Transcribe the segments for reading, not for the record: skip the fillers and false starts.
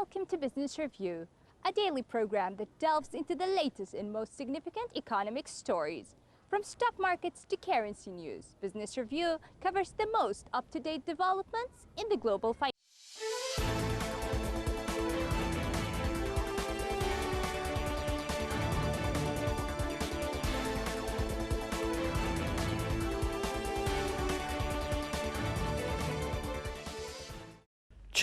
Welcome to Business Review, a daily program that delves into the latest and most significant economic stories. From stock markets to currency news, Business Review covers the most up-to-date developments in the global finance.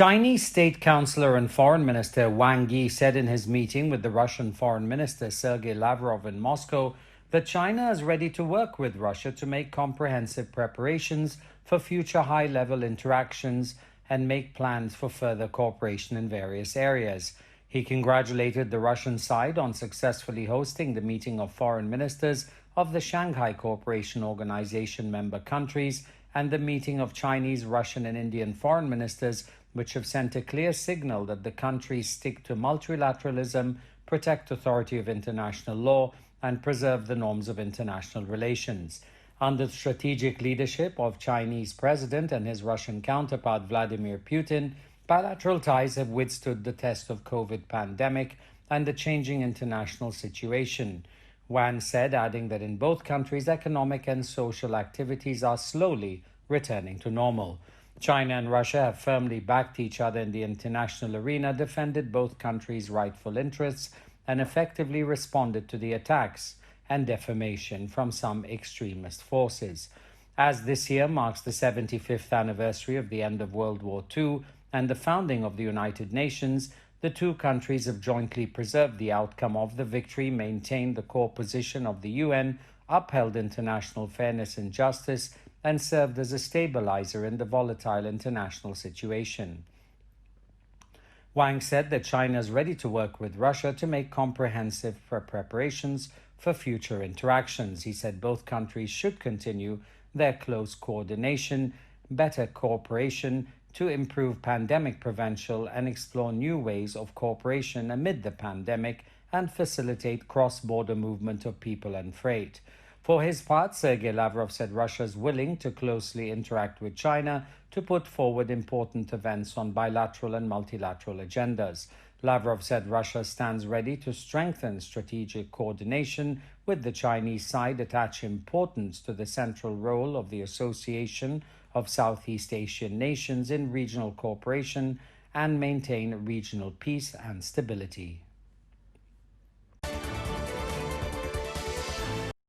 Chinese State Councillor and Foreign Minister Wang Yi said in his meeting with the Russian Foreign Minister Sergei Lavrov in Moscow that China is ready to work with Russia to make comprehensive preparations for future high-level interactions and make plans for further cooperation in various areas. He congratulated the Russian side on successfully hosting the meeting of foreign ministers of the Shanghai Cooperation Organization member countries and the meeting of Chinese, Russian, and Indian foreign ministers, which have sent a clear signal that the countries stick to multilateralism, protect authority of international law, and preserve the norms of international relations. Under the strategic leadership of Chinese President and his Russian counterpart Vladimir Putin, bilateral ties have withstood the test of COVID pandemic and the changing international situation. Wang said, adding that in both countries, economic and social activities are slowly returning to normal. China and Russia have firmly backed each other in the international arena, defended both countries' rightful interests, and effectively responded to the attacks and defamation from some extremist forces. As this year marks the 75th anniversary of the end of World War II and the founding of the United Nations, the two countries have jointly preserved the outcome of the victory, maintained the core position of the UN, upheld international fairness and justice, and served as a stabilizer in the volatile international situation. Wang said that China is ready to work with Russia to make comprehensive preparations for future interactions. He said both countries should continue their close coordination, better cooperation to improve pandemic prevention and explore new ways of cooperation amid the pandemic and facilitate cross-border movement of people and freight. For his part, Sergei Lavrov said Russia is willing to closely interact with China to put forward important events on bilateral and multilateral agendas. Lavrov said Russia stands ready to strengthen strategic coordination with the Chinese side, attach importance to the central role of the Association of Southeast Asian Nations in regional cooperation, and maintain regional peace and stability.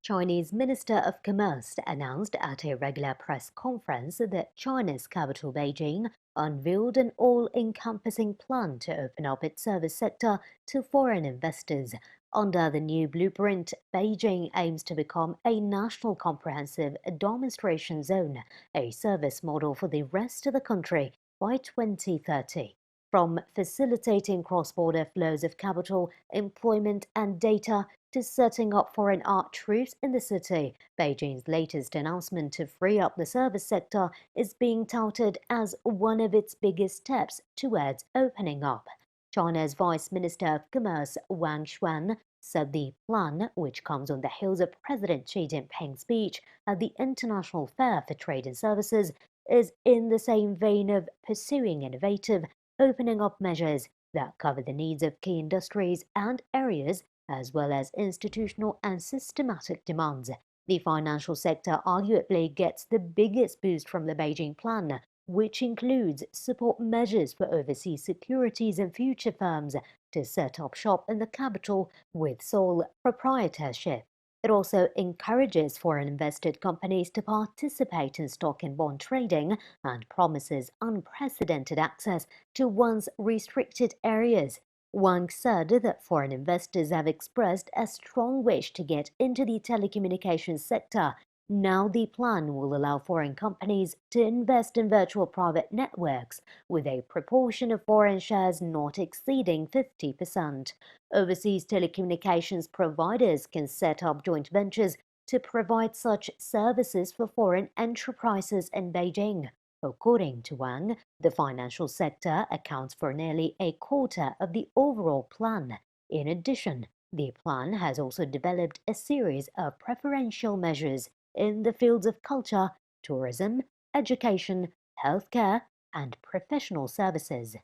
Chinese Minister of Commerce announced at a regular press conference that China's capital Beijing unveiled an all-encompassing plan to open up its service sector to foreign investors. Under the new blueprint, Beijing aims to become a national comprehensive demonstration zone, a service model for the rest of the country by 2030. From facilitating cross-border flows of capital, employment and data to setting up foreign art troops in the city, Beijing's latest announcement to free up the service sector is being touted as one of its biggest steps towards opening up. China's Vice Minister of Commerce Wang Xuan said the plan, which comes on the heels of President Xi Jinping's speech at the International Fair for Trade and Services, is in the same vein of pursuing innovative, opening up measures that cover the needs of key industries and areas, as well as institutional and systematic demands. The financial sector arguably gets the biggest boost from the Beijing plan, which includes support measures for overseas securities and future firms to set up shop in the capital with sole proprietorship. It also encourages foreign invested companies to participate in stock and bond trading and promises unprecedented access to once restricted areas. Wang said that foreign investors have expressed a strong wish to get into the telecommunications sector. Now the plan will allow foreign companies to invest in virtual private networks with a proportion of foreign shares not exceeding 50%. Overseas telecommunications providers can set up joint ventures to provide such services for foreign enterprises in Beijing. According to Wang, the financial sector accounts for nearly a quarter of the overall plan. In addition, the plan has also developed a series of preferential measures in the fields of culture, tourism, education, healthcare, and professional services.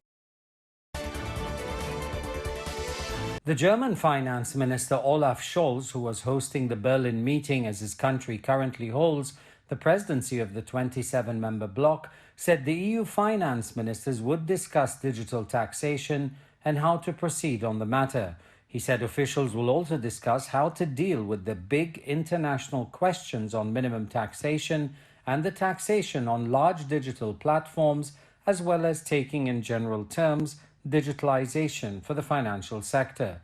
The German finance minister Olaf Scholz, who was hosting the Berlin meeting as his country currently holds the presidency of the 27-member bloc, said the EU finance ministers would discuss digital taxation and how to proceed on the matter. He said officials will also discuss how to deal with the big international questions on minimum taxation and the taxation on large digital platforms, as well as taking in general terms digitalization for the financial sector.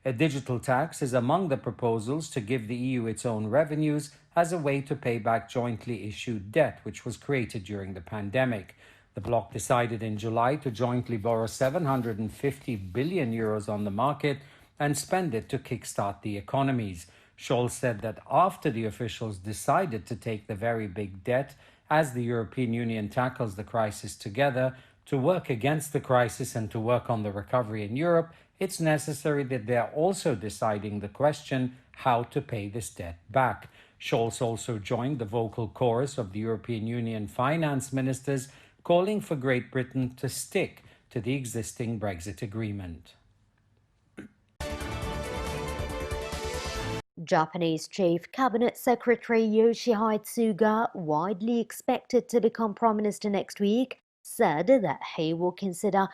A digital tax is among the proposals to give the EU its own revenues as a way to pay back jointly issued debt, which was created during the pandemic. The bloc decided in July to jointly borrow 750 billion euros on the market and spend it to kickstart the economies. Scholz said that after the officials decided to take the very big debt as the European Union tackles the crisis together, to work against the crisis and to work on the recovery in Europe, it's necessary that they are also deciding the question how to pay this debt back. Scholz also joined the vocal chorus of the European Union finance ministers, calling for Great Britain to stick to the existing Brexit agreement. Japanese Chief Cabinet Secretary Yoshihide Suga, widely expected to become Prime Minister next week, said that he will consider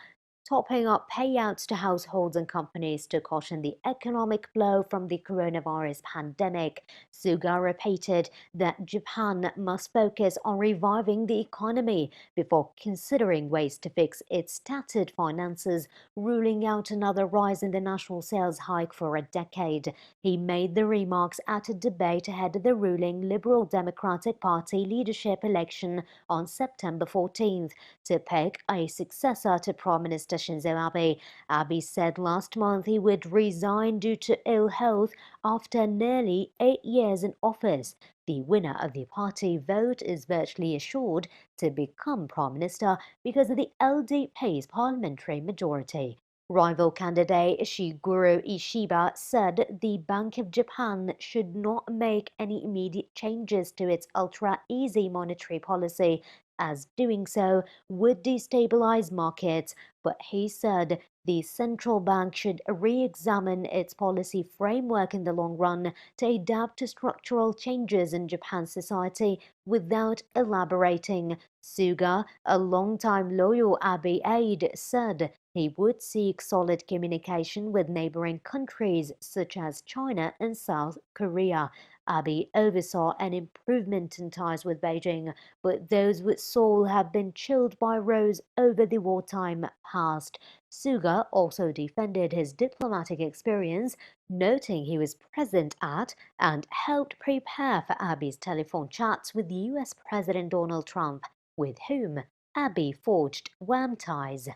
topping up payouts to households and companies to cushion the economic blow from the coronavirus pandemic. Suga repeated that Japan must focus on reviving the economy before considering ways to fix its tattered finances, ruling out another rise in the national sales hike for a decade. He made the remarks at a debate ahead of the ruling Liberal Democratic Party leadership election on September 14th to pick a successor to Prime Minister Shinzo Abe. Abe said last month he would resign due to ill health after nearly 8 years in office. The winner of the party vote is virtually assured to become Prime Minister because of the LDP's parliamentary majority. Rival candidate Shigeru Ishiba said the Bank of Japan should not make any immediate changes to its ultra-easy monetary policy, as doing so would destabilize markets, but he said the central bank should re-examine its policy framework in the long run to adapt to structural changes in Japan's society without elaborating. Suga, a longtime loyal Abe aide, said he would seek solid communication with neighboring countries such as China and South Korea. Abe oversaw an improvement in ties with Beijing, but those with Seoul have been chilled by rows over the wartime past. Suga also defended his diplomatic experience, noting he was present at and helped prepare for Abe's telephone chats with US President Donald Trump, with whom Abe forged warm ties.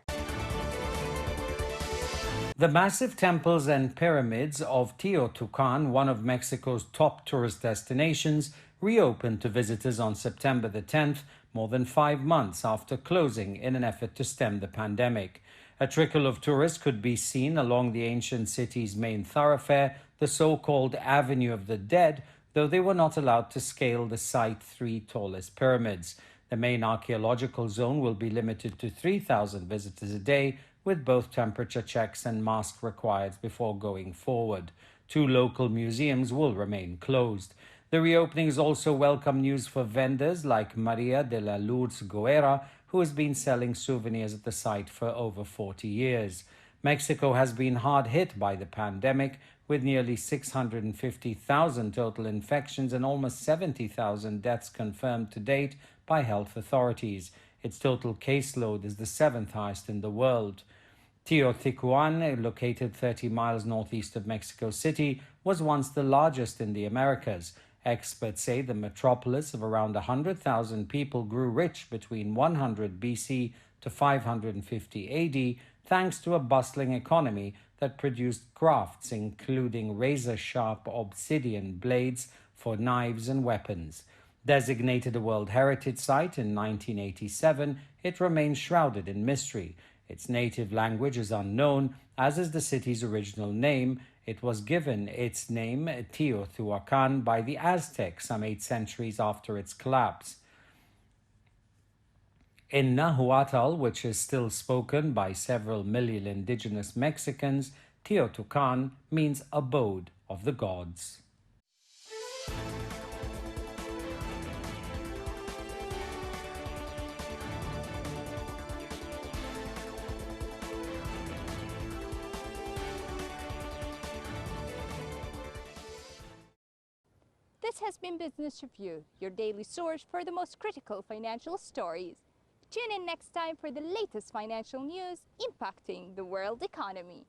The massive temples and pyramids of Teotihuacan, one of Mexico's top tourist destinations, reopened to visitors on September the 10th, more than 5 months after closing in an effort to stem the pandemic. A trickle of tourists could be seen along the ancient city's main thoroughfare, the so-called Avenue of the Dead, though they were not allowed to scale the site's 3 tallest pyramids. The main archaeological zone will be limited to 3,000 visitors a day, with both temperature checks and masks required before going forward. 2 local museums will remain closed. The reopening is also welcome news for vendors like Maria de la Lourdes Guerra, who has been selling souvenirs at the site for over 40 years. Mexico has been hard hit by the pandemic, with nearly 650,000 total infections and almost 70,000 deaths confirmed to date by health authorities. Its total caseload is the 7th highest in the world. Teotihuacan, located 30 miles northeast of Mexico City, was once the largest in the Americas. Experts say the metropolis of around 100,000 people grew rich between 100 BC to 550 AD thanks to a bustling economy that produced crafts including razor-sharp obsidian blades for knives and weapons. Designated a World Heritage Site in 1987, it remains shrouded in mystery. Its native language is unknown, as is the city's original name. It was given its name, Teotihuacan, by the Aztecs some 8 centuries after its collapse. In Nahuatl, which is still spoken by several million indigenous Mexicans, Teotihuacan means abode of the gods. This has been Business Review, your daily source for the most critical financial stories. Tune in next time for the latest financial news impacting the world economy.